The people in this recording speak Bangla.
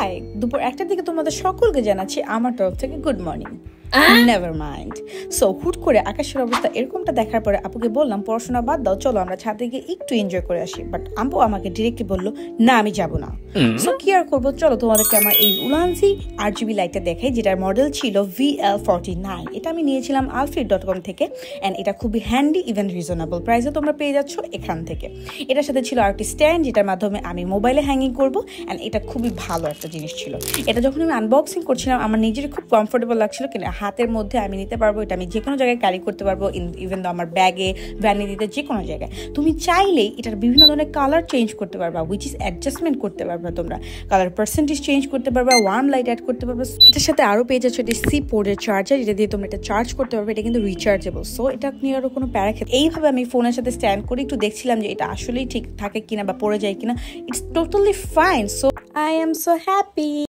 হাই, দুপুর 1টার দিকে তোমাদের সকলকে জানাচ্ছি আমার তরফ থেকে good morning. Never mind. So হুট করে আকাশের অবস্থা এরকমটা দেখার পরে আপুকে বললাম পড়াশোনা বাদ দাও, চলো আমরা ছাদে গিয়ে একটু এনজয় করে আসি। বাট আপু আমাকে ডিরেক্টলি বললো না আমি যাবো না। সো কি আর করবো, চলো তোমাদেরকে আমার এই উলানজি RGB লাইটটা দেখাই, যেটার মডেল ছিল VL49। এটা আমি নিয়েছিলাম alfred.com থেকে অ্যান্ড এটা খুবই হ্যান্ডি, ইভেন রিজনেবল প্রাইসে তোমরা পেয়ে যাচ্ছ এখান থেকে। এটার সাথে ছিল আরেকটি স্ট্যান্ড, যেটার মাধ্যমে আমি মোবাইলে হ্যাঙ্গিং করবো অ্যান্ড এটা খুবই ভালো একটা জিনিস ছিল। এটা যখন আমি আনবক্সিং করছিলাম আমার নিজের খুব কমফোর্টেবল লাগছিল, কিনা হাতের মধ্যে আমি নিতে পারবো, এটা আমি যে কোনো জায়গায় ক্যারি করতে পারবো, ইভেন তো আমার ব্যাগে, ভ্যানিটিতে, যে কোনো জায়গায়। তুমি চাইলেই এটার বিভিন্ন ধরনের কালার চেঞ্জ করতে পারবা, উইচ ইজ অ্যাডজাস্টমেন্ট করতে পারবা, তোমরা কালার পার্সেন্টেজ চেঞ্জ করতে পারবা, ওয়ার্ম লাইট অ্যাড করতে পারবা। এটার সাথে আরও পেয়ে যাচ্ছ এটি সি পোর্টের চার্জার, যেটা দিয়ে তোমরা এটা চার্জ করতে পারবে। এটা কিন্তু রিচার্জেবল, সো এটা নিয়ে আরও কোনো প্যারা খেতে। এইভাবে আমি ফোনের সাথে স্ট্যান্ড করে একটু দেখছিলাম যে এটা আসলেই ঠিক থাকে কিনা বা পড়ে যায় কিনা। It's totally fine, so I am so happy.